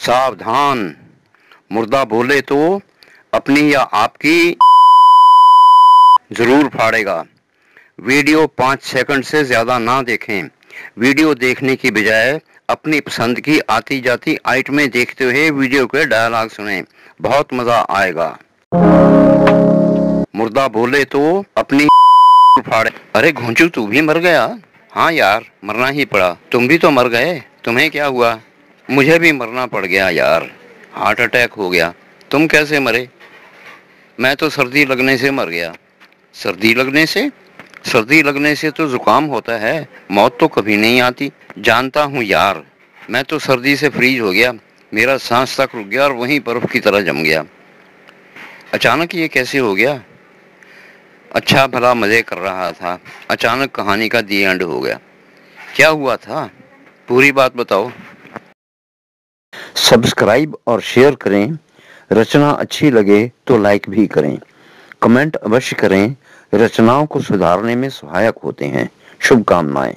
सावधान, मुर्दा बोले तो अपनी या आपकी जरूर फाड़ेगा। वीडियो 5 सेकंड से ज्यादा ना देखें। वीडियो देखने की बजाय अपनी पसंद की आती जाती आइटमें देखते हुए वीडियो के डायलॉग सुनें, बहुत मजा आएगा। मुर्दा बोले तो अपनी फाड़े। अरे घोंचू, तू भी मर गया? हाँ यार, मरना ही पड़ा। तुम भी तो मर गए। तुम्हें क्या हुआ? मुझे भी मरना पड़ गया यार, हार्ट अटैक हो गया। तुम कैसे मरे? मैं तो सर्दी लगने से मर गया। सर्दी लगने से? सर्दी लगने से तो जुकाम होता है, मौत तो कभी नहीं आती। जानता हूँ यार, मैं तो सर्दी से फ्रीज हो गया। मेरा सांस तक रुक गया और वहीं बर्फ की तरह जम गया। अचानक ये कैसे हो गया? अच्छा भला मजे कर रहा था, अचानक कहानी का दी एंड हो गया। क्या हुआ था? पूरी बात बताओ। सब्सक्राइब और शेयर करें। रचना अच्छी लगे तो लाइक भी करें। कमेंट अवश्य करें, रचनाओं को सुधारने में सहायक होते हैं। शुभकामनाएं।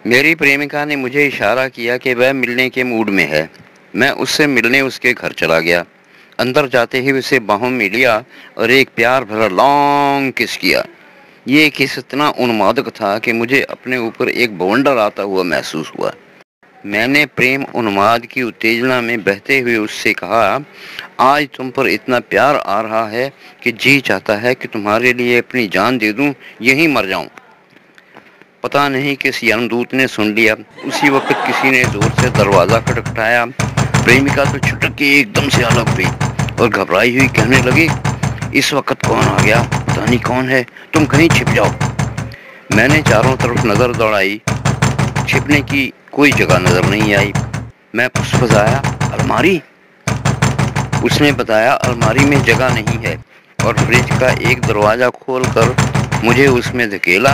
मेरी प्रेमिका ने मुझे इशारा किया कि वह मिलने के मूड में है। मैं उससे मिलने उसके घर चला गया। अंदर जाते ही उसे बाहों में लिया और एक प्यार भरा लॉन्ग किस किया। ये किस इतना उन्मादक था कि मुझे अपने ऊपर एक बवंडर आता हुआ महसूस हुआ। मैंने प्रेम उन्माद की उत्तेजना में बहते हुए उससे कहा, आज तुम पर इतना प्यार आ रहा है कि जी चाहता है कि तुम्हारे लिए अपनी जान दे दूं, यहीं मर जाऊं। पता नहीं किस यमदूत ने सुन लिया। उसी वक्त किसी ने जोर से दरवाजा खटखटाया। प्रेमिका तो छुटक के एकदम से अलग हुई और घबराई हुई कहने लगी, इस वक्त कौन आ गया? पता नहीं कौन है, तुम कहीं छिप जाओ। मैंने चारों तरफ नजर दौड़ाई, छिपने की कोई जगह नजर नहीं आई। मैं फुसफुसाया, अलमारी? उसने बताया अलमारी में जगह नहीं है और फ्रिज का एक दरवाजा खोलकर मुझे उसमें धकेला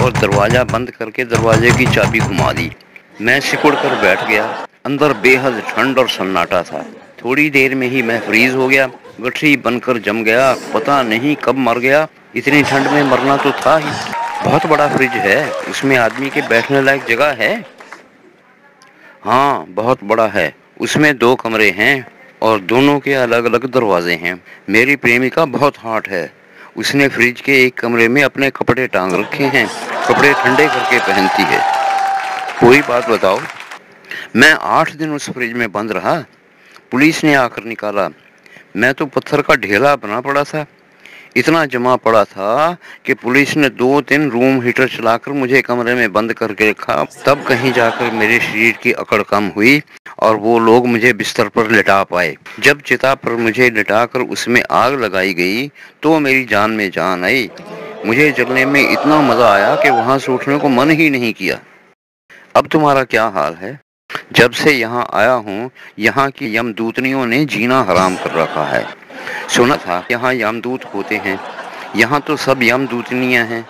और दरवाजा बंद करके दरवाजे की चाबी घुमा दी। मैं सिकुड़ कर बैठ गया। अंदर बेहद ठंड और सन्नाटा था। थोड़ी देर में ही मैं फ्रीज हो गया, गठरी बनकर जम गया। पता नहीं कब मर गया। इतनी ठंड में मरना तो था ही। बहुत बड़ा फ्रिज है, उसमें आदमी के बैठने लायक जगह है? हाँ, बहुत बड़ा है। उसमें 2 कमरे हैं और दोनों के अलग अलग दरवाजे हैं। मेरी प्रेमिका बहुत हॉट है। उसने फ्रिज के एक कमरे में अपने कपड़े टांग रखे हैं, कपड़े ठंडे करके पहनती है। कोई बात बताओ। मैं 8 दिन उस फ्रिज में बंद रहा। पुलिस ने आकर निकाला। मैं तो पत्थर का ढेला बना पड़ा था। इतना जमा पड़ा था कि पुलिस ने 2 दिन रूम हीटर चलाकर मुझे कमरे में बंद करके रखा। तब कहीं जाकर मेरे शरीर की अकड़ कम हुई और वो लोग मुझे बिस्तर पर लिटा पाए। जब चिता पर मुझे लिटाकर उसमें आग लगाई गई तो मेरी जान में जान आई। मुझे जलने में इतना मजा आया कि वहां से उठने को मन ही नहीं किया। अब तुम्हारा क्या हाल है? जब से यहाँ आया हूँ, यहाँ की यमदूतनियों ने जीना हराम कर रखा है। सुना था यहाँ यमदूत होते हैं। यहाँ तो सब यमदूतनियाँ हैं।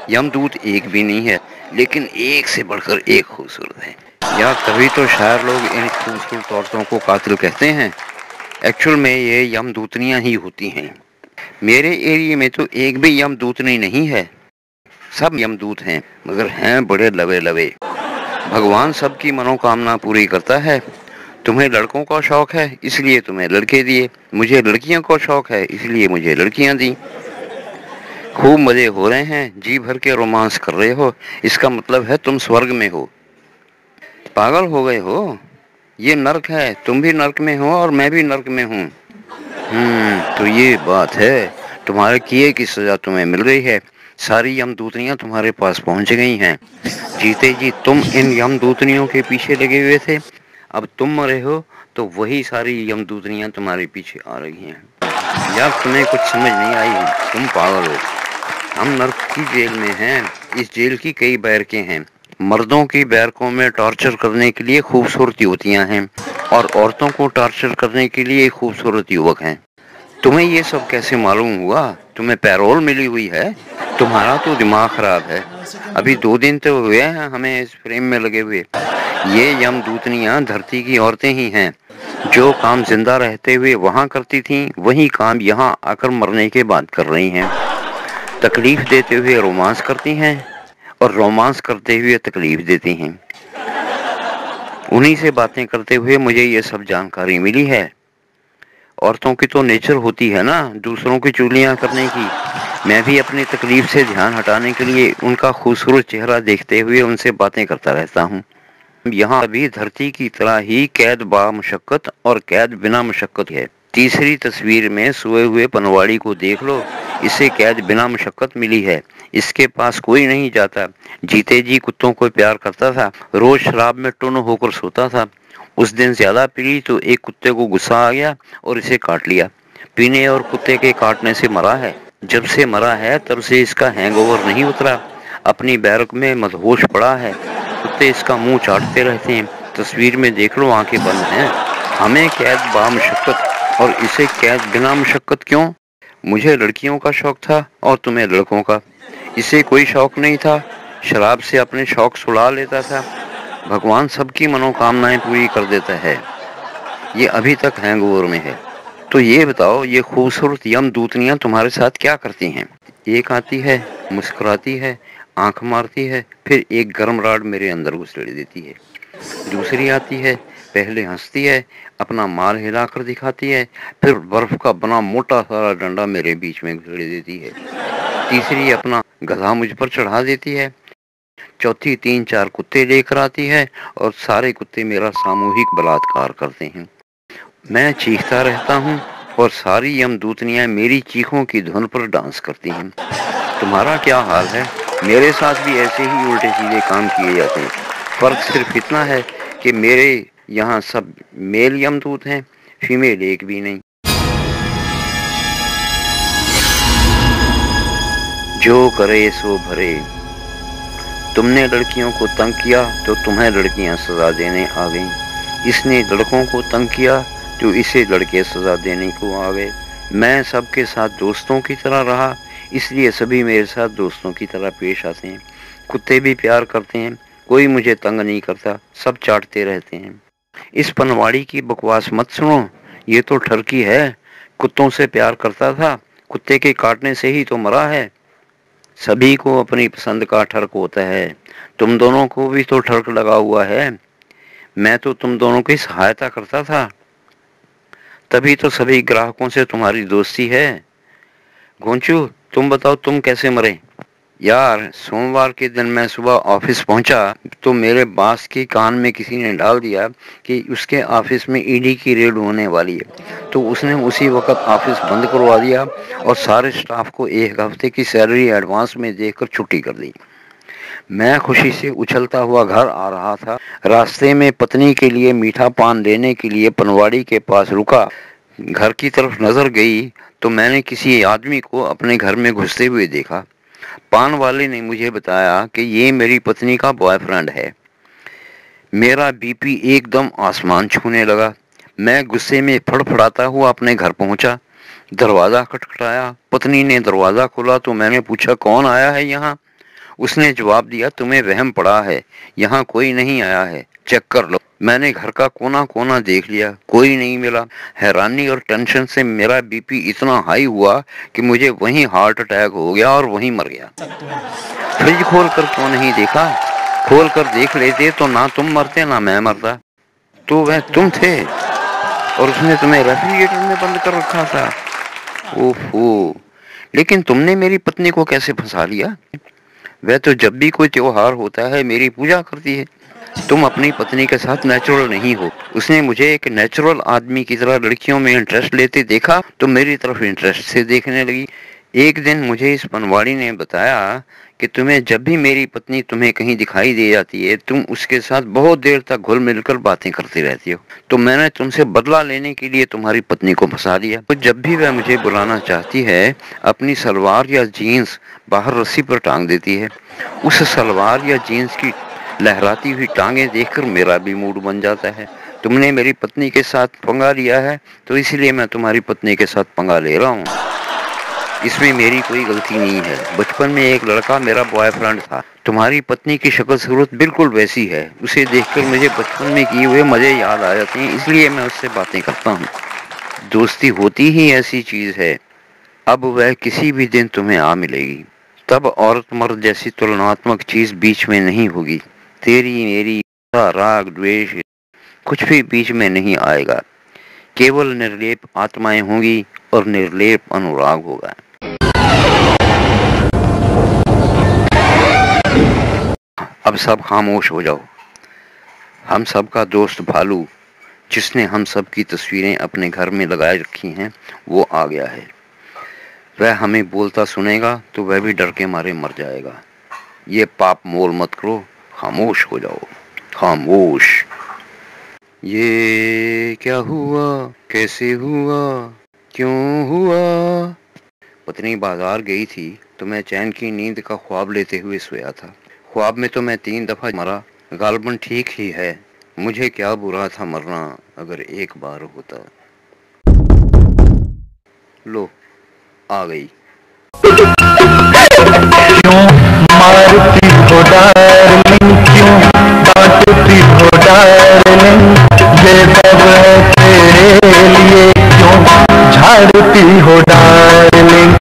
यमदूत एक भी नहीं है, लेकिन एक से बढ़कर एक खूबसूरत है यार। तभी तो शायर लोग इन खूबसूरत औरतों को कातिल कहते हैं। एक्चुअल में ये यमदूतनियाँ ही होती हैं। मेरे एरिया में तो एक भी यमदूतनी नहीं है। सब यमदूत हैं, मगर हैं बड़े लवे लवे। भगवान सबकी मनोकामना पूरी करता है। तुम्हें लड़कों का शौक है, इसलिए तुम्हें लड़के दिए। मुझे लड़कियों का शौक है, इसलिए मुझे लड़कियां दी। खूब मजे हो रहे हैं, जी भर के रोमांस कर रहे हो। इसका मतलब है तुम स्वर्ग में हो। पागल हो गए हो? ये नर्क है। तुम भी नर्क में हो और मैं भी नर्क में हूँ। तो ये बात है। तुम्हारे किए की सजा तुम्हें मिल रही है। सारी यमदूतनियां तुम्हारे पास पहुंच गई हैं। जीते जी तुम इन यमदूतनियों के पीछे लगे हुए थे। अब तुम मरे हो तो वही सारी यमदूतनियां तुम्हारे पीछे आ रही हैं। यार तुम्हें कुछ समझ नहीं आई, तुम पागल हो। हम नर्क की जेल में हैं। इस जेल की कई बैरकें हैं। मर्दों की बैरकों में टॉर्चर करने के लिए खूबसूरत युवतियां हैं और औरतों को टॉर्चर करने के लिए खूबसूरत युवक हैं। तुम्हें ये सब कैसे मालूम हुआ? तुम्हें पैरोल मिली हुई है? तुम्हारा तो दिमाग खराब है। अभी 2 दिन तो हुए हैं हमें इस फ्रेम में लगे हुए। ये यमदूतनियां धरती की औरतें ही हैं। जो काम जिंदा रहते हुए वहां करती थीं, वही काम यहाँ आकर मरने के बाद कर रही हैं। तकलीफ देते हुए रोमांस करती हैं और रोमांस करते हुए तकलीफ देती हैं। उन्हीं से बातें करते हुए मुझे ये सब जानकारी मिली है। औरतों की तो नेचर होती है ना दूसरों की चुगलियां करने की। मैं भी अपनी तकलीफ से ध्यान हटाने के लिए उनका खूबसूरत चेहरा देखते हुए उनसे बातें करता रहता हूँ। यहाँ भी धरती की तरह ही कैद बा मुशक्कत और कैद बिना मुशक्कत है। तीसरी तस्वीर में सोए हुए पनवाड़ी को देख लो। इसे कैद बिना मुशक्कत मिली है। इसके पास कोई नहीं जाता। जीते जी कुत्तों को प्यार करता था। रोज शराब में टुन होकर सोता था। उस दिन ज्यादा पी तो एक कुत्ते को गुस्सा आ गया और इसे काट लिया। पीने और कुत्ते के काटने से मरा है। जब से मरा है तब से इसका हैंगओवर नहीं उतरा। अपनी बैरक में मदहोश पड़ा है। कुत्ते इसका मुंह चाटते रहते हैं। तस्वीर में देख लो आंखें बंद हैं। हमें कैद बा मुशक्कत और इसे कैद बिना मुशक्कत क्यों? मुझे लड़कियों का शौक था और तुम्हें लड़कों का। इसे कोई शौक नहीं था। शराब से अपने शौक सुला लेता था। भगवान सबकी मनोकामनाएं पूरी कर देता है। ये अभी तक हैंगओवर में है। तो ये बताओ ये खूबसूरत यमदूतनियां तुम्हारे साथ क्या करती हैं? एक आती है, मुस्कुराती है, आंख मारती है, फिर एक गर्म राड मेरे अंदर घुसेड़ देती है। दूसरी आती है, पहले हंसती है, अपना माल हिलाकर दिखाती है, फिर बर्फ का बना मोटा सारा डंडा मेरे बीच में घुसेड़ देती है। तीसरी अपना गधा मुझ पर चढ़ा देती है। चौथी 3-4 कुत्ते लेकर आती है और सारे कुत्ते मेरा सामूहिक बलात्कार करते हैं। मैं चीखता रहता हूँ और सारी यमदूतनियां मेरी चीखों की धुन पर डांस करती हैं। तुम्हारा क्या हाल है? मेरे साथ भी ऐसे ही उल्टे सीधे काम किए जाते हैं। फर्क सिर्फ इतना है कि मेरे यहाँ सब मेल यमदूत हैं, फीमेल एक भी नहीं। जो करे सो भरे। तुमने लड़कियों को तंग किया तो तुम्हें लड़कियां सजा देने आ गईं। इसने लड़कों को तंग किया तो इसे लड़के सजा देने को आ गए। मैं सबके साथ दोस्तों की तरह रहा, इसलिए सभी मेरे साथ दोस्तों की तरह पेश आते हैं। कुत्ते भी प्यार करते हैं, कोई मुझे तंग नहीं करता, सब चाटते रहते हैं। इस पनवाड़ी की बकवास मत सुनो, ये तो ठरकी है। कुत्तों से प्यार करता था, कुत्ते के काटने से ही तो मरा है। सभी को अपनी पसंद का ठर्क होता है। तुम दोनों को भी तो ठर्क लगा हुआ है। मैं तो तुम दोनों की सहायता करता था, तभी तो सभी ग्राहकों से तुम्हारी दोस्ती है। गोंचू, तुम बताओ तुम कैसे मरे? यार, सोमवार के दिन मैं सुबह ऑफिस पहुंचा तो मेरे बॉस के कान में किसी ने डाल दिया कि उसके ऑफिस में ईडी की रेड होने वाली है। तो उसने उसी वक्त ऑफिस बंद करवा दिया और सारे स्टाफ को एक हफ्ते की सैलरी एडवांस में देकर छुट्टी कर दी। मैं खुशी से उछलता हुआ घर आ रहा था। रास्ते में पत्नी के लिए मीठा पान लेने के लिए पनवाड़ी के पास रुका। घर की तरफ नजर गई तो मैंने किसी आदमी को अपने घर में घुसते हुए देखा। पान वाले ने मुझे बताया कि ये मेरी पत्नी का बॉयफ्रेंड है। मेरा बीपी एकदम आसमान छूने लगा। मैं गुस्से में फड़फड़ाता हुआ अपने घर पहुंचा। दरवाजा खटखटाया। पत्नी ने दरवाजा खोला तो मैंने पूछा कौन आया है यहाँ? उसने जवाब दिया तुम्हें वहम पड़ा है, यहाँ कोई नहीं आया है, चेक कर लो। मैंने घर का कोना कोना देख लिया, कोई नहीं मिला। हैरानी और टेंशन से मेरा बीपी इतना हाई हुआ कि मुझे वहीं हार्ट अटैक हो गया और वहीं मर गया। फ्रिज खोल कर क्यों नहीं देखा? खोल कर देख लेते तो ना तुम मरते ना मैं मरता। तो वह तुम थे और उसने तुम्हें रेफ्रिजरेटर में बंद कर रखा था। ओहो, लेकिन तुमने मेरी पत्नी को कैसे फंसा लिया? वह तो जब भी कोई त्योहार होता है मेरी पूजा करती है। तुम अपनी पत्नी के साथ नेचुरल नहीं हो। उसने मुझे एक नेचुरल आदमी की तरह लड़कियों में इंटरेस्ट लेते देखा तो मेरी तरफ इंटरेस्ट से देखने लगी। एक दिन मुझे इस पनवाड़ी ने बताया कि तुम्हें जब भी मेरी पत्नी तुम्हें कहीं दिखाई दे जाती है तुम उसके साथ बहुत देर तक घुल मिलकर बातें करती रहती हो। तो मैंने तुमसे बदला लेने के लिए तुम्हारी पत्नी को फंसा दिया। तो जब भी वह मुझे बुलाना चाहती है अपनी सलवार या जीन्स बाहर रस्सी पर टांग देती है। उस सलवार या जीन्स की लहराती हुई टांगें देखकर मेरा भी मूड बन जाता है। तुमने मेरी पत्नी के साथ पंगा लिया है तो इसलिए मैं तुम्हारी पत्नी के साथ पंगा ले रहा हूँ। इसमें मेरी कोई गलती नहीं है। बचपन में एक लड़का मेरा बॉयफ्रेंड था। तुम्हारी पत्नी की शक्ल सूरत बिल्कुल वैसी है। उसे देखकर मुझे बचपन में किए हुए मजे याद आ जाते हैं, इसलिए मैं उससे बातें करता हूँ। दोस्ती होती ही ऐसी चीज है। अब वह किसी भी दिन तुम्हें आ मिलेगी। तब औरत मर्द जैसी तुलनात्मक चीज बीच में नहीं होगी। तेरी मेरी राग द्वेष कुछ भी बीच में नहीं आएगा। केवल निर्लेप आत्माएं होंगी और निर्लेप अनुराग होगा। अब सब खामोश हो जाओ। हम सब का दोस्त भालू, जिसने हम सब की तस्वीरें अपने घर में लगाए रखी हैं, वो आ गया है। वह हमें बोलता सुनेगा तो वह भी डर के मारे मर जाएगा। ये पाप मोल मत करो, खामोश हो जाओ, खामोश। ये क्या हुआ, कैसे हुआ, क्यों हुआ? पत्नी बाजार गई थी तो मैं चैन की नींद का ख्वाब लेते हुए सोया था। ख्वाब में तो मैं 3 दफा मरा। गालबन ठीक ही है। मुझे क्या बुरा था मरना, अगर एक बार होता। लो, आ गई। क्यों मारती हो डार्लिंग, क्यों डांटती हो डार्लिंग, ये सब है तेरे लिए, क्यों झाड़ती हो डार्लिंग।